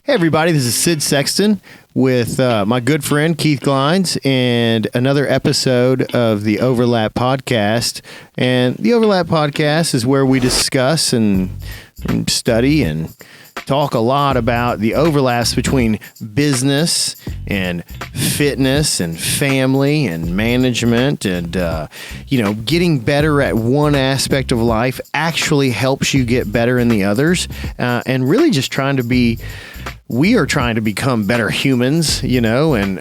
Hey everybody, this is Sid Sexton with my good friend Keith Glines and another episode of the Overlap Podcast. And the Overlap Podcast is where we discuss and study and talk a lot about the overlaps between business and fitness and family and management and, getting better at one aspect of life actually helps you get better in the others, and really just we are trying to become better humans, and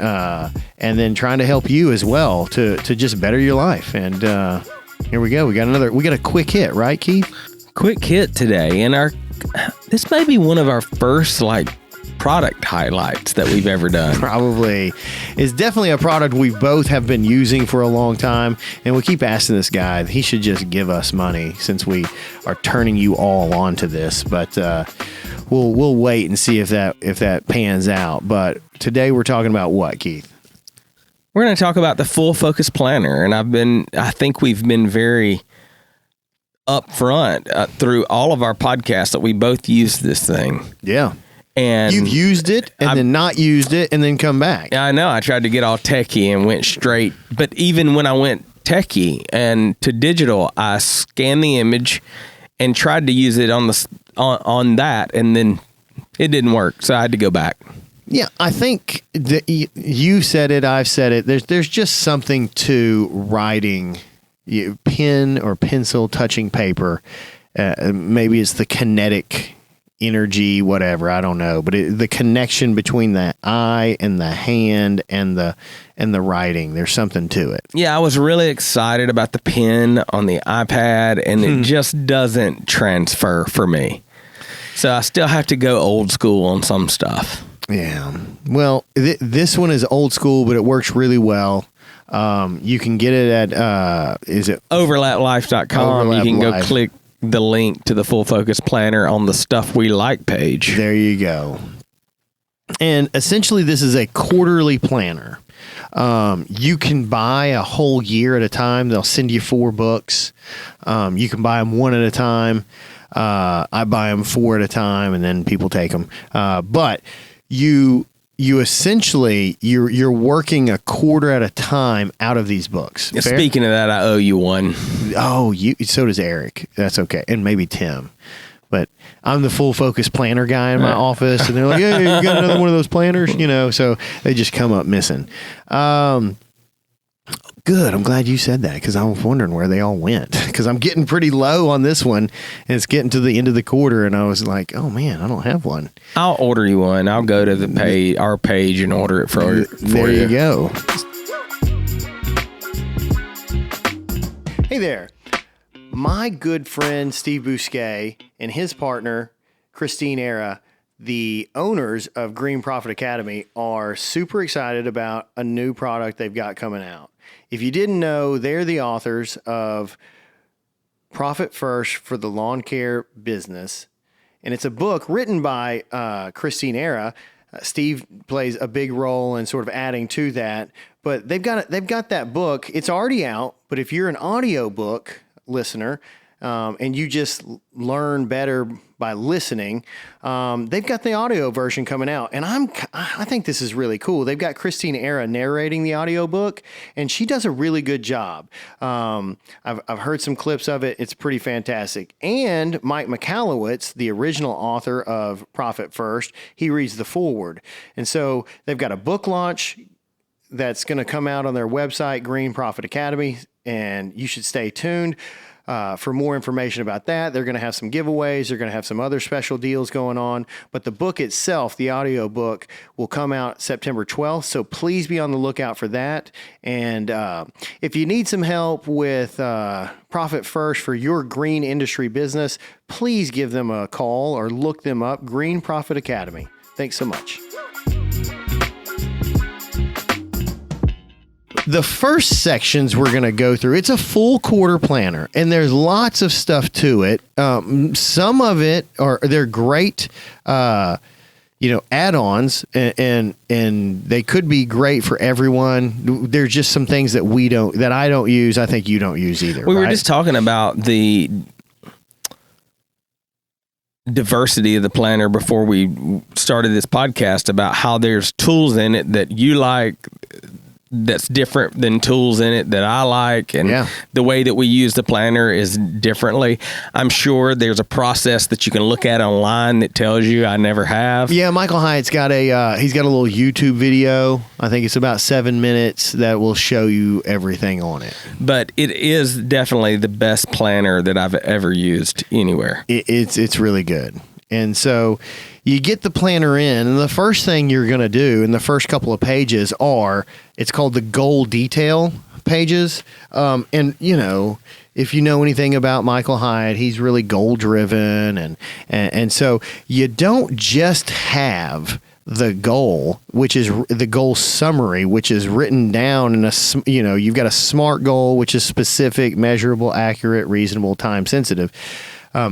then trying to help you as well to just better your life. And here we go. We got a quick hit, right, Keith? Quick hit today, and this may be one of our first product highlights that we've ever done. Probably. It's definitely a product we both have been using for a long time, and we keep asking this guy. He should just give us money since we are turning you all onto this, but we'll wait and see if that pans out. But today we're talking about what, Keith? We're going to talk about the Full Focus Planner, and I think we've been very upfront through all of our podcasts that we both use this thing. Yeah. And you've used it and then not used it and then come back. Yeah, I know. I tried to get all techie and went straight. But even when I went techie and to digital, I scanned the image and tried to use it on that, and then it didn't work. So I had to go back. Yeah, I think that you said it, I've said it. There's just something to writing, pen or pencil touching paper. Maybe it's the kinetic energy, whatever, I don't know, but the connection between the eye and the hand and the writing, there's something to it. Yeah, I was really excited about the pen on the iPad, and it just doesn't transfer for me. So I still have to go old school on some stuff. Yeah. Well, this one is old school, but it works really well. You can get it at is it overlaplife.com. You can go click the link to the Full Focus Planner on the Stuff We Like page. There you go. And essentially this is a quarterly planner. You can buy a whole year at a time. They'll send you 4 books. You can buy them one at a time. I buy them 4 at a time, and then people take them. But you essentially you're working a quarter at a time out of these books. Fair? Speaking of that, I owe you one. Oh, so does Eric. That's okay, and maybe Tim. But I'm the Full Focus Planner guy in my office, and they're like, "Hey, you got another one of those planners?" So they just come up missing. Good. I'm glad you said that, because I was wondering where they all went, because I'm getting pretty low on this one, and it's getting to the end of the quarter, and I was like, oh man, I don't have one. I'll order you one. I'll go to our page and order it for you. There you go. Hey there. My good friend Steve Bousquet and his partner Christine Era, the owners of Green Profit Academy, are super excited about a new product they've got coming out. If you didn't know, they're the authors of Profit First for the Lawn Care Business. And it's a book written by Christine Era. Steve plays a big role in sort of adding to that. But they've got that book. It's already out. But if you're an audiobook listener, and you just learn better by listening, they've got the audio version coming out, and I think this is really cool. They've got Christine Era narrating the audiobook, and she does a really good job. I've heard some clips of it. It's pretty fantastic. And Mike Michalowicz, the original author of Profit First, he reads the foreword. And so they've got a book launch that's going to come out on their website, Green Profit Academy, and you should stay tuned for more information about that. They're going to have some giveaways. They're going to have some other special deals going on. But the book itself, the audio book, will come out September 12th. So please be on the lookout for that. And if you need some help with Profit First for your green industry business, please give them a call or look them up, Green Profit Academy. Thanks so much. The first sections we're going to go through, it's a full quarter planner, and there's lots of stuff to it. Some of it they're great, add-ons, and they could be great for everyone. There's just some things that I don't use. I think you don't use either. We were just talking about the diversity of the planner before we started this podcast about how there's tools in it that you like that's different than tools in it that I like, and the way that we use the planner is differently. I'm sure there's a process that you can look at online that tells you. I never have. Yeah, Michael Hyatt's got he's got a little YouTube video. I think it's about 7 minutes that will show you everything on it. But it is definitely the best planner that I've ever used anywhere. It's really good. And so you get the planner in, and the first thing you're going to do in the first couple of pages it's called the goal detail pages. And, you know, if you know anything about Michael Hyatt, he's really goal driven. And so you don't just have the goal, which is the goal summary, which is written down in you've got a SMART goal, which is specific, measurable, accurate, reasonable, time sensitive.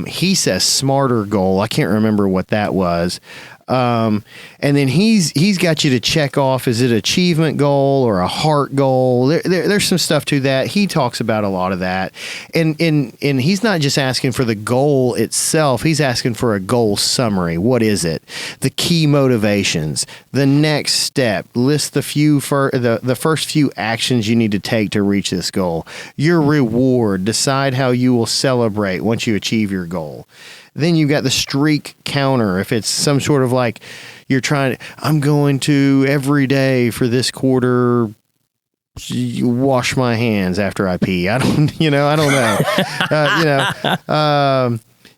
He says smarter goal. I can't remember what that was. And then he's got you to check off, is it achievement goal or a heart goal? There's some stuff to that. He talks about a lot of that. And he's not just asking for the goal itself. He's asking for a goal summary. What is it? The key motivations, the next step, list the first few actions you need to take to reach this goal. Your reward, decide how you will celebrate once you achieve your goal. Then you got the streak counter. If it's some sort of like you're I'm going to every day for this quarter wash my hands after I pee. I don't know.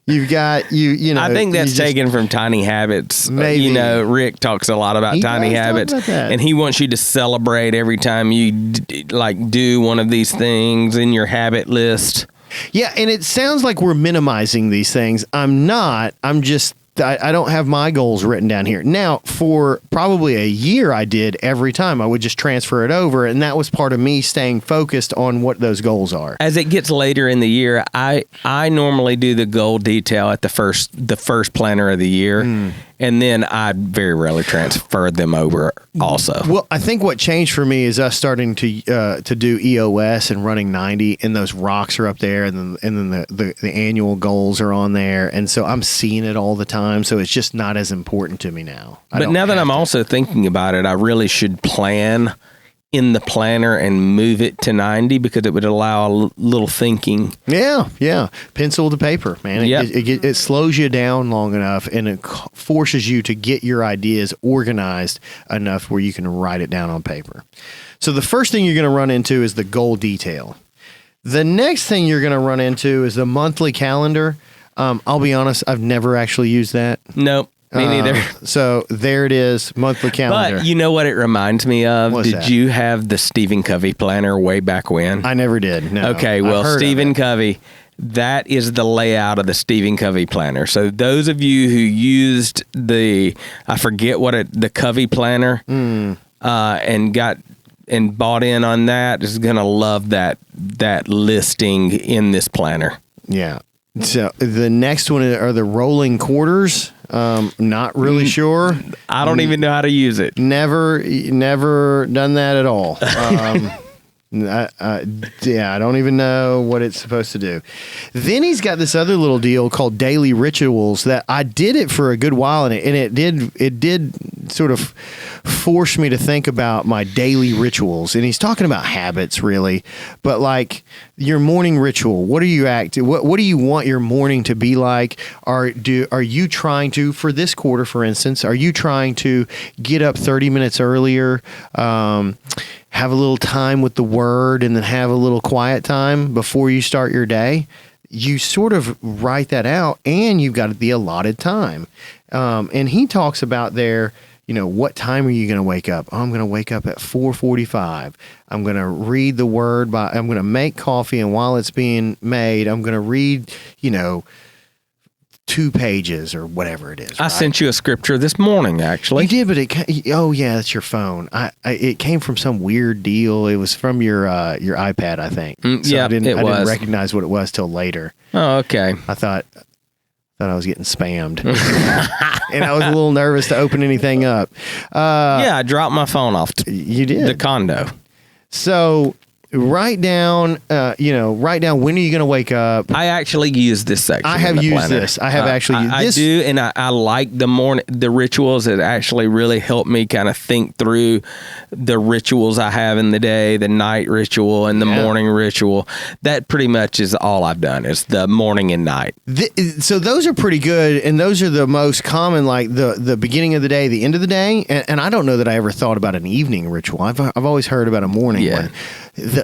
You've got I think that's taken from Tiny Habits. Maybe. Rick talks a lot about Tiny Habits, and he wants you to celebrate every time you do one of these things in your habit list. Yeah, and it sounds like we're minimizing these things. I'm not. I'm just, I don't have my goals written down here. Now, for probably a year, I did every time. I would just transfer it over, and that was part of me staying focused on what those goals are. As it gets later in the year, I normally do the goal detail at the first planner of the year, and then I very rarely transfer them over also. Well, I think what changed for me is us starting to do EOS and running 90, and those rocks are up there, and then the annual goals are on there, and so I'm seeing it all the time, so it's just not as important to me now. But now that I'm also thinking about it, I really should plan in the planner and move it to 90 because it would allow a little thinking. Yeah. Pencil to paper, man. It slows you down long enough, and it forces you to get your ideas organized enough where you can write it down on paper. So the first thing you're going to run into is the goal detail. The next thing you're going to run into is the monthly calendar. I'll be honest, I've never actually used that. Nope. Me neither. So there it is, monthly calendar. But you know what it reminds me of? Did you have the Stephen Covey planner way back when? I never did. No. Okay, well, Stephen Covey, that is the layout of the Stephen Covey planner. So those of you who used the Covey planner and bought in on that is going to love that listing in this planner. Yeah. So the next one are the rolling quarters. Not really sure. I don't even know how to use it. Never done that at all. I don't even know what it's supposed to do. Then he's got this other little deal called daily rituals that I did it for a good while, and it did sort of force me to think about my daily rituals. And he's talking about habits, really, but like your morning ritual. What are you What do you want your morning to be like? Are you trying to, for this quarter, for instance, are you trying to get up 30 minutes earlier? Have a little time with the word, and then have a little quiet time before you start your day. You sort of write that out, and you've got the allotted time. And he talks about there, what time are you going to wake up? Oh, I'm going to wake up at 4:45. I'm going to read the word I'm going to make coffee, and while it's being made, I'm going to read, 2 pages or whatever it is. I sent you a scripture this morning, actually. You did, but that's your phone. It came from some weird deal. It was from your iPad, I think. I didn't recognize what it was till later. Oh, okay. I thought I was getting spammed, and I was a little nervous to open anything up. I dropped my phone off. You did the condo. So write down, write down when are you going to wake up. I actually use this section. I have used this. I have actually used this. I do, and I like the rituals. It actually really helped me kind of think through the rituals I have in the day, the night ritual and the morning ritual. That pretty much is all I've done is the morning and night. So those are pretty good, and those are the most common, like the beginning of the day, the end of the day. And I don't know that I ever thought about an evening ritual. I've always heard about a morning one.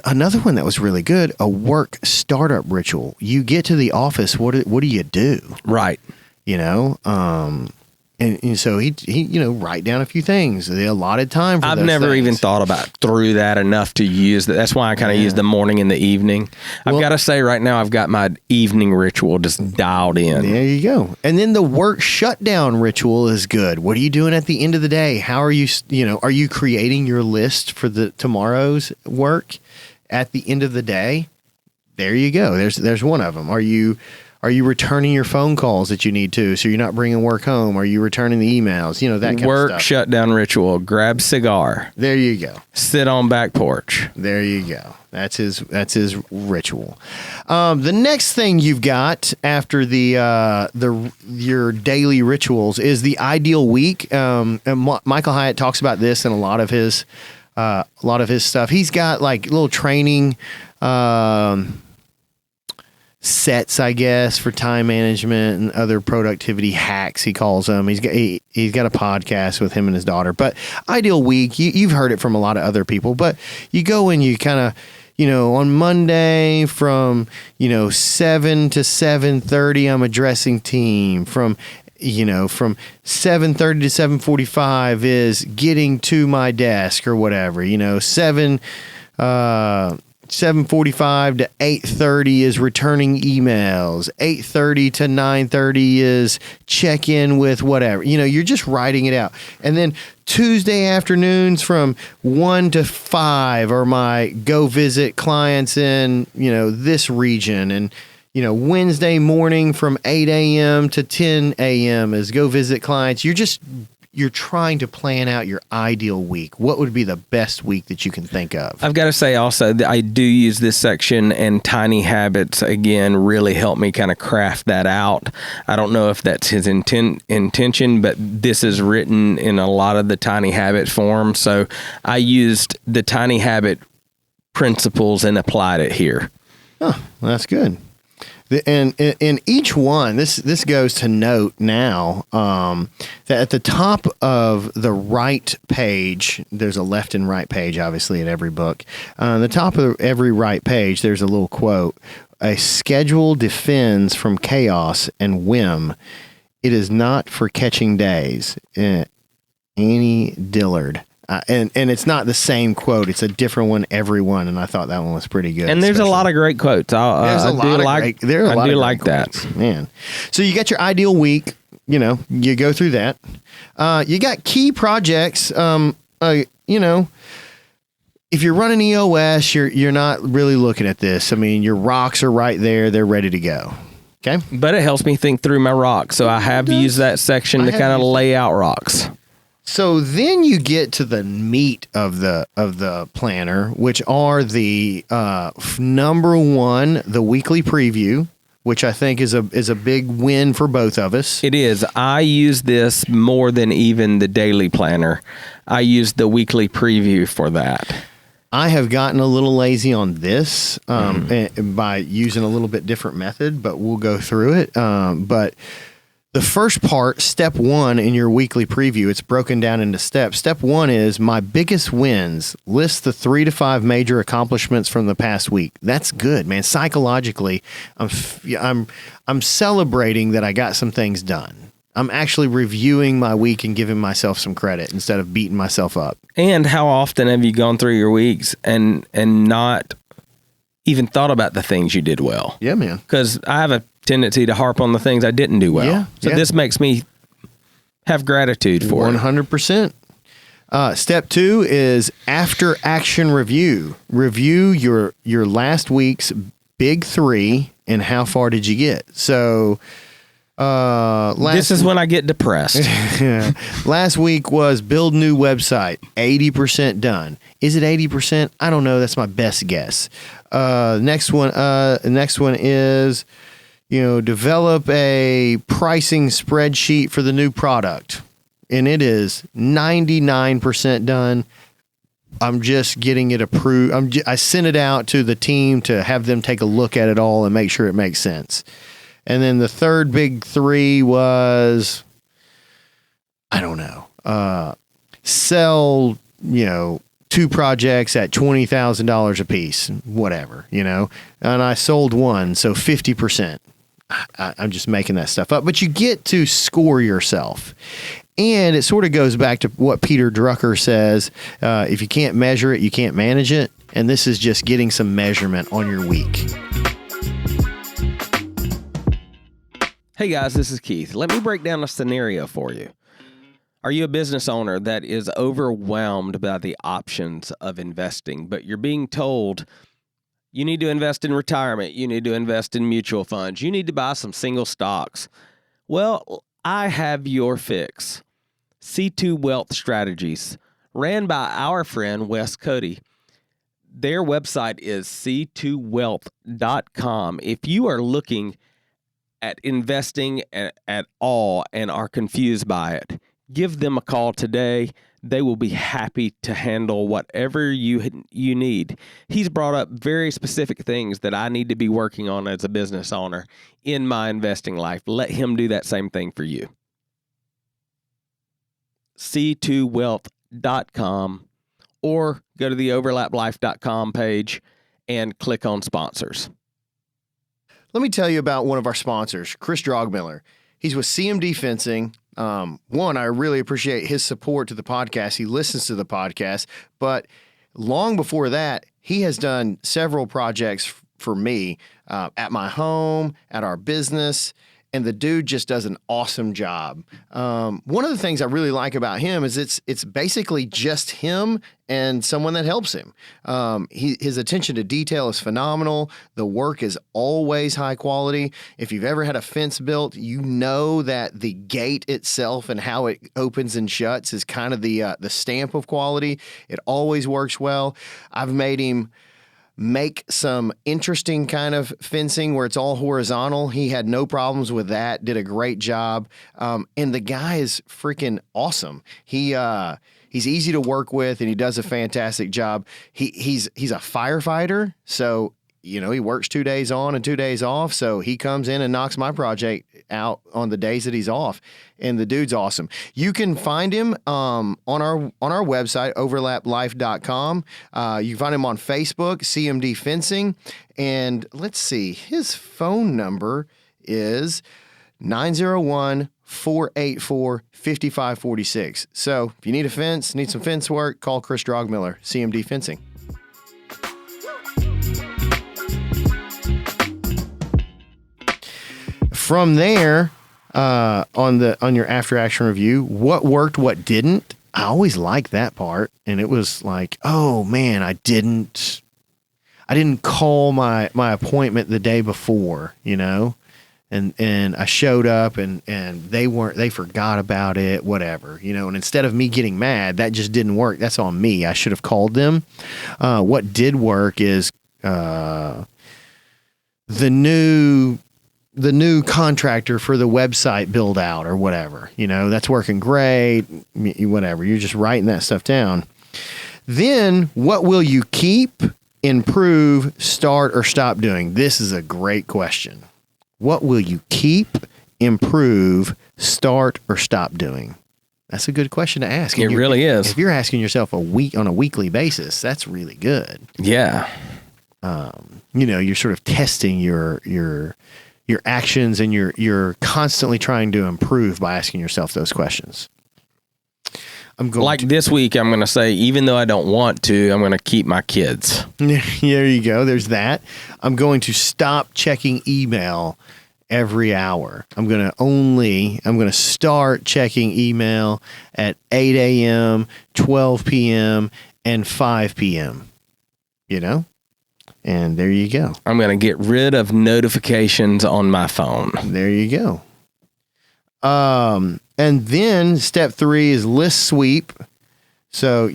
Another one that was really good, a work startup ritual. You get to the office, what do you do? Right. And so he write down a few things, the allotted time for I've those never things. even thought about through that enough to use that. That's why I kind of use the morning and the evening. I've got to say right now, I've got my evening ritual just dialed in. There you go. And then the work shutdown ritual is good. What are you doing at the end of the day? How are you, are you creating your list for the tomorrow's work at the end of the day? There you go. There's one of them. Are you returning your phone calls that you need to, so you're not bringing work home? Are you returning the emails? That kind of stuff. Work shutdown ritual. Grab cigar. There you go. Sit on back porch. There you go. That's his ritual. The next thing you've got after your daily rituals is the ideal week. And Michael Hyatt talks about this in a lot of his stuff. He's got like little training sets, I guess, for time management and other productivity hacks, he calls them. He's got a podcast with him and his daughter. But ideal week, you've heard it from a lot of other people, but you go and you kind of, on Monday from 7 to 7:30, I'm addressing team. From 7:30 to 7:45 is getting to my desk or whatever. 7:45 to 8:30 is returning emails. 8:30 to 9:30 is check in with whatever. You're just writing it out. And then Tuesday afternoons from 1 to 5 are my go visit clients in, this region. And, Wednesday morning from 8 a.m. to 10 a.m. is go visit clients. You're trying to plan out your ideal week. What would be the best week that you can think of? I've got to say also that I do use this section, and Tiny Habits, again, really helped me kind of craft that out. I don't know if that's his intention, but this is written in a lot of the Tiny Habit form. So I used the Tiny Habit principles and applied it here. Oh, that's good. And in each one, this goes to note now that at the top of the right page, there's a left and right page, obviously, in every book. On the top of every right page, there's a little quote: "A schedule defends from chaos and whim. It is not for catching days." Annie Dillard. And it's not the same quote. It's a different one every one, and I thought that one was pretty good. And there's a lot of great quotes. I do like that. Man. So you got your ideal week. You go through that. You got key projects. If you're running EOS, you're not really looking at this. I mean, your rocks are right there. They're ready to go. Okay. But it helps me think through my rocks. So I have used that section to kind of lay out rocks. So then you get to the meat of the planner, which are the number one, the weekly preview, which I think is a big win for both of us. It is. I use this more than even the daily planner. I use the weekly preview for that. I have gotten a little lazy on this by using a little bit different method, but we'll go through it. But the first part, step 1 in your weekly preview, it's broken down into steps. Step 1 is my biggest wins. List the 3 to 5 major accomplishments from the past week. That's good, man. Psychologically, I'm celebrating that I got some things done. I'm actually reviewing my week and giving myself some credit instead of beating myself up. And how often have you gone through your weeks and not even thought about the things you did well? Yeah, man. Because I have a tendency to harp on the things I didn't do well. Yeah, so this makes me have gratitude for 100%. Step 2 is after action review. Review your last week's big 3 and how far did you get? So This is when I get depressed. Last week was build new website, 80% done. Is it 80%? I don't know. That's my best guess. Next one is, develop a pricing spreadsheet for the new product. And it is 99% done. I'm just getting it approved. I sent it out to the team to have them take a look at it all and make sure it makes sense. And then the third big three was, I don't know, sell, 2 projects at $20,000 a piece, whatever, and I sold one, so 50%. I'm just making that stuff up, but you get to score yourself. And it sort of goes back to what Peter Drucker says, if you can't measure it, you can't manage it. And this is just getting some measurement on your week. Hey guys, this is Keith. Let me break down a scenario for you. Are you a business owner that is overwhelmed by the options of investing, but you're being told you need to invest in retirement, you need to invest in mutual funds, you need to buy some single stocks? Well, I have your fix. C2 Wealth Strategies, ran by our friend Wes Cody. Their website is c2wealth.com. If you are looking at investing at all and are confused by it, give them a call today. They will be happy to handle whatever you need. He's brought up very specific things that I need to be working on as a business owner in my investing life. Let him do that same thing for you. c2wealth.com, or go to the overlaplife.com page and click on sponsors. Let me tell you about one of our sponsors, Chris Drogmiller. He's with CMD Fencing. One, I really appreciate his support to the podcast. He listens to the podcast, but long before that, he has done several projects for me at my home, at our business, and the dude just does an awesome job. One of the things I really like about him is it's basically just him and someone that helps him. His attention to detail is phenomenal. The work is always high quality. If you've ever had a fence built, you know that the gate itself and how it opens and shuts is kind of the stamp of quality. It always works well. I've made him make some interesting kind of fencing where it's all horizontal. He had no problems with that, did a great job. And the guy is freaking awesome. He's easy to work with and he does a fantastic job. He's a firefighter. So, he works 2 days on and 2 days off. So he comes in and knocks my project out on the days that he's off. And the dude's awesome. You can find him on our website, overlaplife.com. You can find him on Facebook, CMD Fencing. And let's see, his phone number is 901-484-5546. So if you need a fence, need some fence work, call Chris Drogmiller, CMD Fencing. From there, on your after action review, what worked, what didn't. I always like that part, and it was like, oh man, I didn't call my appointment the day before, and I showed up and they forgot about it, whatever, and instead of me getting mad, that just didn't work. That's on me. I should have called them. What did work is the new contractor for the website build out or whatever, that's working great, whatever. You're just writing that stuff down. Then what will you keep, improve, start, or stop doing? This is a great question. What will you keep, improve, start, or stop doing? That's a good question to ask. It really is. If you're asking yourself on a weekly basis, that's really good. Yeah. You're sort of testing your actions, and you're constantly trying to improve by asking yourself those questions. This week, I'm going to say, even though I don't want to, I'm going to keep my kids. There you go. There's that. I'm going to stop checking email every hour. I'm going to start checking email at 8 a.m., 12 p.m., and 5 p.m., And there you go. I'm going to get rid of notifications on my phone. There you go. And then step 3 is list sweep. So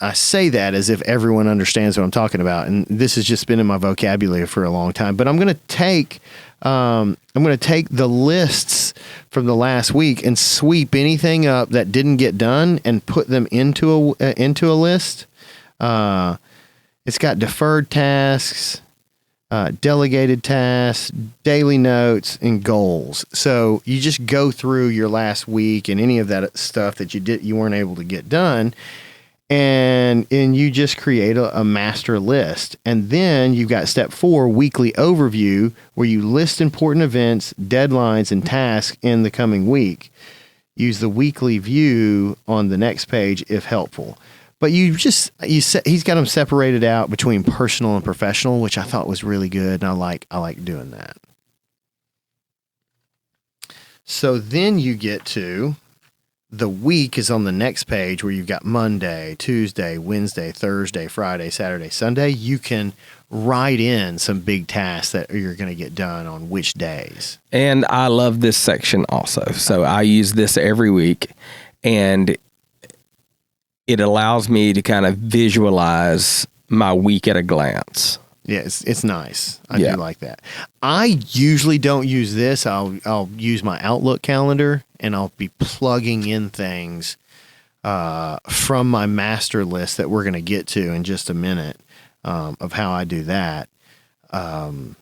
I say that as if everyone understands what I'm talking about, and this has just been in my vocabulary for a long time. But I'm going to take the lists from the last week and sweep anything up that didn't get done and put them into a list. It's got deferred tasks, delegated tasks, daily notes, and goals. So you just go through your last week and any of that stuff that you weren't able to get done, and you just create a master list. And then you've got step 4, weekly overview, where you list important events, deadlines, and tasks in the coming week. Use the weekly view on the next page if helpful. But he's got them separated out between personal and professional, which I thought was really good, and I like doing that. So then you get to the week is on the next page, where you've got Monday, Tuesday, Wednesday, Thursday, Friday, Saturday, Sunday. You can write in some big tasks that you're going to get done on which days. And I love this section also. So I use this every week, and it allows me to kind of visualize my week at a glance. Yeah, it's nice. I do like that. I usually don't use this. I'll use my Outlook calendar, and I'll be plugging in things from my master list that we're going to get to in just a minute, of how I do that. I'm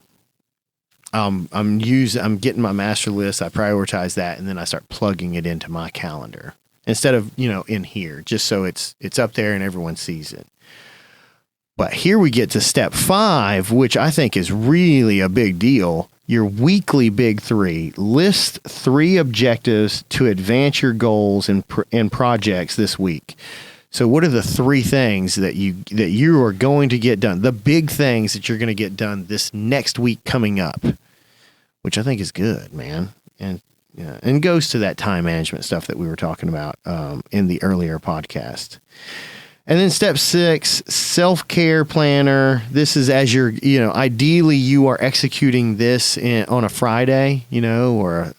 getting my master list. I prioritize that, and then I start plugging it into my calendar instead of in here, just so it's up there and everyone sees it. But here we get to step 5, which I think is really a big deal. Your weekly big 3. List 3 objectives to advance your goals and projects this week. So what are the 3 things that you are going to get done? The big things that you're going to get done this next week coming up, which I think is good, man. And goes to that time management stuff that we were talking about in the earlier podcast. And then step 6, self-care planner. This is as you're, ideally you are executing this on a Friday, or,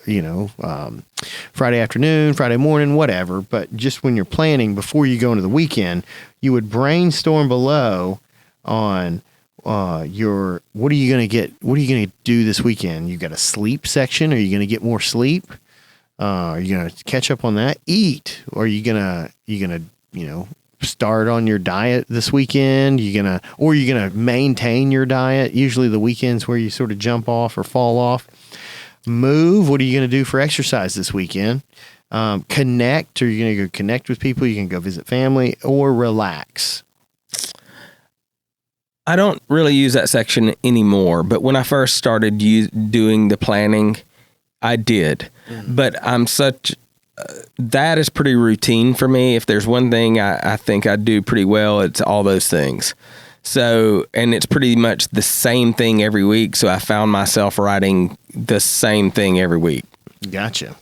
Friday afternoon, Friday morning, whatever. But just when you're planning before you go into the weekend, you would brainstorm below on what are you going to do this weekend? You got a sleep section? Are you going to get more sleep? Are you going to catch up on that? Eat? Or are you going to, start on your diet this weekend? You're gonna maintain your diet. Usually the weekends where you sort of jump off or fall off. Move. What are you gonna do for exercise this weekend? Connect. Are you gonna go connect with people? You can go visit family or relax. I don't really use that section anymore, but when I first started doing the planning, I did. Mm-hmm. But that is pretty routine for me. If there's one thing I think I do pretty well, it's all those things. So, and it's pretty much the same thing every week. So I found myself writing the same thing every week. Gotcha.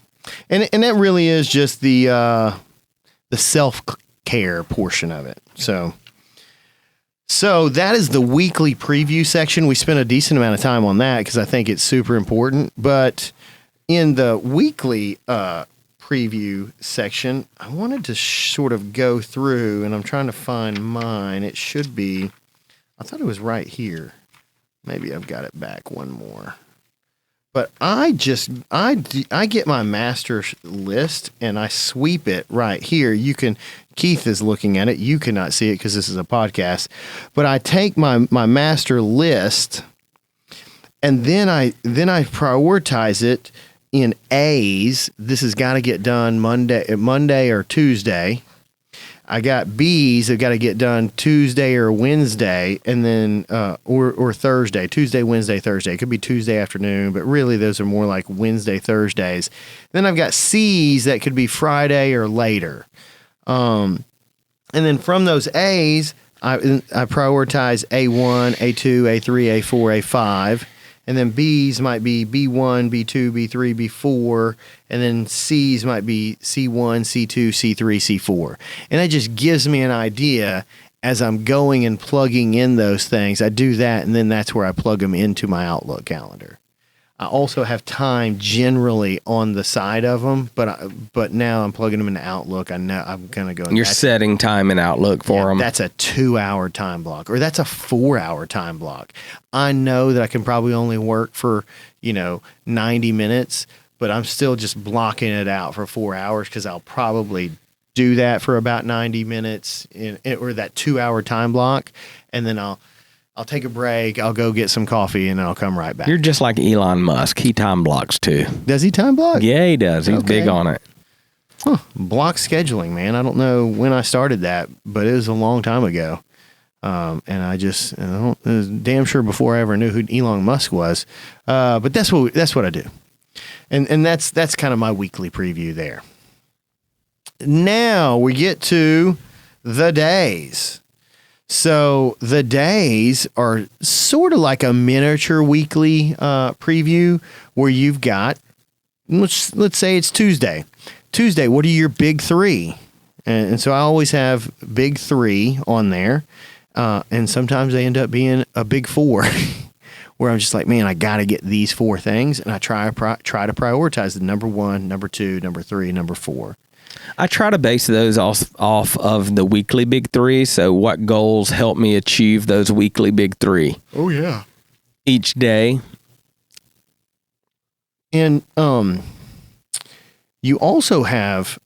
And that really is just the self-care portion of it. So that is the weekly preview section. We spent a decent amount of time on that because I think it's super important. But in the weekly preview section, I wanted to sort of go through, and I'm trying to find mine. It should be, I thought it was right here. Maybe I've got it back one more. But I get my master list and I sweep it right here. Keith is looking at it. You cannot see it because this is a podcast. But I take my master list and then I prioritize it in A's. This has got to get done Monday or Tuesday. I got B's. I've got to get done Tuesday or Wednesday, and then or Thursday. Tuesday, Wednesday, Thursday. It could be Tuesday afternoon, but really those are more like Wednesday, Thursdays. Then I've got C's that could be Friday or later. And then from those A's, I prioritize A1, A2, A3, A4, A5. And then B's might be B1, B2, B3, B4. And then C's might be C1, C2, C3, C4. And that just gives me an idea as I'm going and plugging in those things. I do that, and then that's where I plug them into my Outlook calendar. I also have time generally on the side of them, but now I'm plugging them into Outlook. I know I'm going to go. You're setting time in Outlook for them. That's a 2-hour time block, or that's a 4-hour time block. I know that I can probably only work for 90 minutes, but I'm still just blocking it out for 4 hours because I'll probably do that for about 90 minutes or that 2-hour time block, and then I'll take a break. I'll go get some coffee, and then I'll come right back. You're just like Elon Musk. He time blocks too. Does he time block? Yeah, he does. He's big on it. Huh. Block scheduling, man. I don't know when I started that, but it was a long time ago. And I was damn sure before I ever knew who Elon Musk was. But that's what I do. And that's kind of my weekly preview there. Now we get to the days. So the days are sort of like a miniature weekly preview where you've got, let's say it's Tuesday. Tuesday, what are your big three? And so I always have big three on there. And sometimes they end up being a big four where I'm just like, man, I got to get these 4 things. And I try to prioritize the number 1, number 2, number 3, number 4. I try to base those off of the weekly big 3. So what goals help me achieve those weekly big 3? Oh, yeah. Each day. And you also have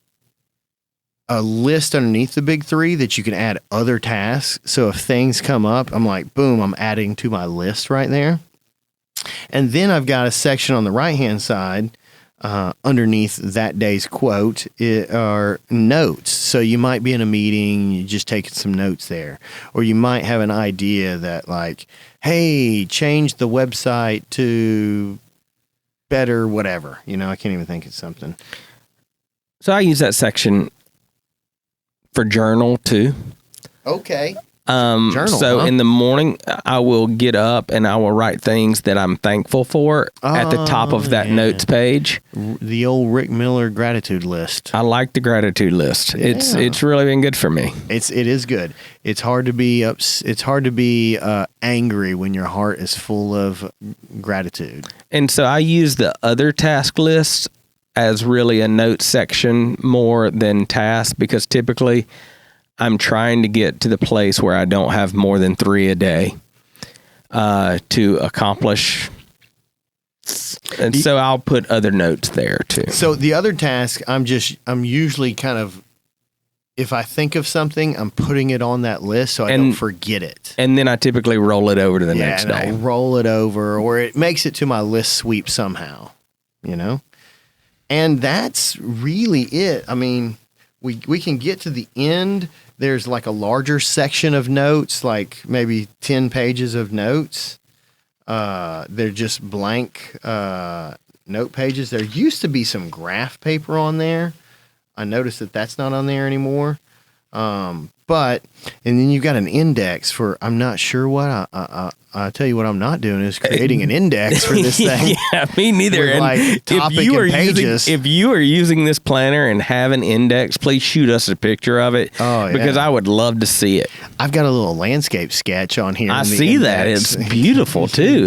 a list underneath the big 3 that you can add other tasks. So if things come up, I'm like, boom, I'm adding to my list right there. And then I've got a section on the right-hand side underneath that day's quote are notes. So you might be in a meeting, you just taking some notes there. Or you might have an idea that like, hey, change the website to better whatever. I can't even think of something. So I use that section for journal too. Okay. Journal, so in the morning, I will get up and I will write things that I'm thankful for at the top of that notes page. The old Rick Miller gratitude list. I like the gratitude list. Yeah. It's really been good for me. It is good. It's hard to be angry when your heart is full of gratitude. And so I use the other task list as really a note section more than task, because typically I'm trying to get to the place where I don't have more than 3 a day to accomplish. And so I'll put other notes there too. So the other task, I'm usually kind of, if I think of something, I'm putting it on that list so I don't forget it. And then I typically roll it over to the next day. I'll roll it over, or it makes it to my list sweep somehow, And that's really it. I mean, we can get to the end. There's like a larger section of notes, like maybe 10 pages of notes. They're just blank note pages. There used to be some graph paper on there. I noticed that that's not on there anymore. And then you've got an index for, I'm not sure what, I'll tell you what I'm not doing is creating an index for this thing. Yeah, me neither. With like topic and pages. If you are using this planner and have an index, please shoot us a picture of it. Oh, yeah. Because I would love to see it. I've got a little landscape sketch on here. I see that. It's beautiful too.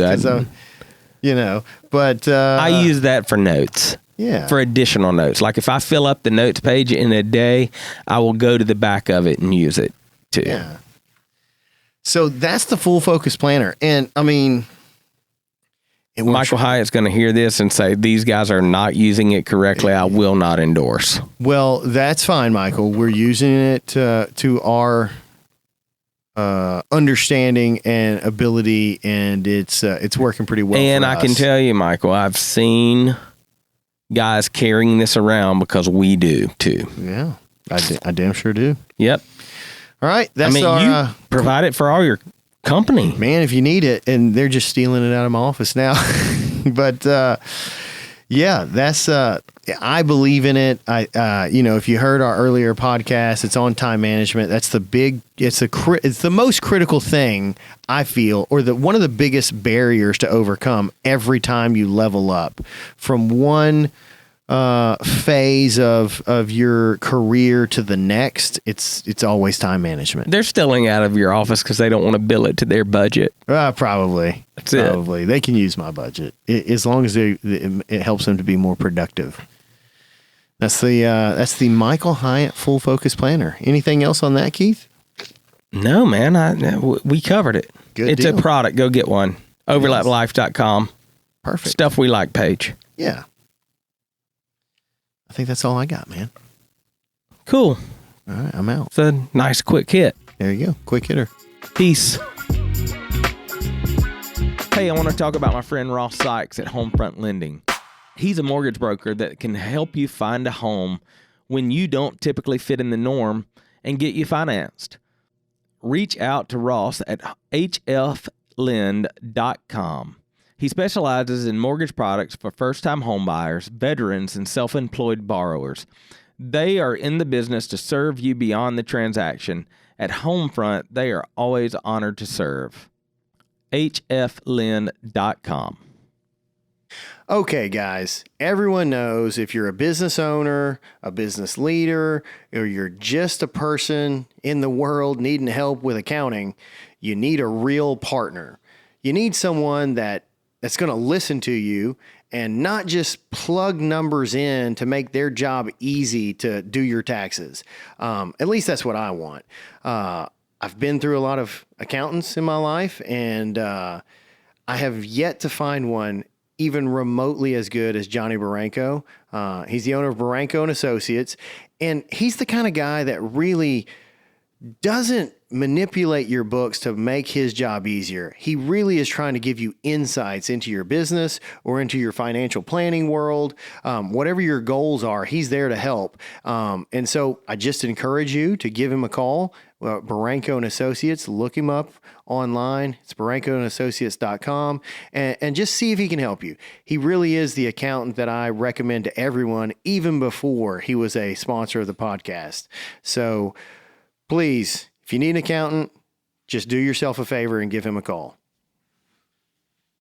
But I use that for notes. Yeah. For additional notes. Like if I fill up the notes page in a day, I will go to the back of it and use it too. Yeah. So that's the full focus planner. And I mean, Michael Hyatt's going to hear this and say, these guys are not using it correctly. I will not endorse. Well, that's fine, Michael. We're using it to our understanding and ability, and it's working pretty well. And for I us. can tell you, Michael, I've seen guys carrying this around because we do too. Yeah, I damn sure do. Yep. All right, that's you provide it for all your company, man. If you need it, and they're just stealing it out of my office now. But yeah, that's I believe in it. If you heard our earlier podcast, it's on time management. That's it's the most critical thing I feel, or one of the biggest barriers to overcome every time you level up from one phase of your career to the next, it's always time management. They're stealing out of your office because they don't want to bill it to their budget. Probably. That's probably. They can use my budget as long as it helps them to be more productive. That's the Michael Hyatt Full Focus Planner. Anything else on that, Keith? No, man. We covered it. Good It's deal. a product. Go get one. Overlaplife.com. Perfect. Stuff we like page. Yeah. I think that's all I got, man. Cool. All right, I'm out. It's a nice quick hit. There you go. Quick hitter. Peace. Hey, I want to talk about my friend Ross Sykes at Homefront Lending. He's a mortgage broker that can help you find a home when you don't typically fit in the norm and get you financed. Reach out to Ross at hflend.com. He specializes in mortgage products for first-time homebuyers, veterans, and self-employed borrowers. They are in the business to serve you beyond the transaction. At Homefront, they are always honored to serve. hflend.com. Okay, guys, everyone knows if you're a business owner, a business leader, or you're just a person in the world needing help with accounting, you need a real partner. You need someone that's going to listen to you and not just plug numbers in to make their job easy to do your taxes. At least that's what I want. I've been through a lot of accountants in my life, and I have yet to find one even remotely as good as Johnny Barranco. He's the owner of Barranco and Associates, and he's the kind of guy that really doesn't manipulate your books to make his job easier. He really is trying to give you insights into your business or into your financial planning world. Whatever your goals are, he's there to help. And so I just encourage you to give him a call. Barranco and Associates, look him up online. It's barrancoandassociates.com and just see if he can help you. He really is the accountant that I recommend to everyone, even before he was a sponsor of the podcast. So please, if you need an accountant, just do yourself a favor and give him a call.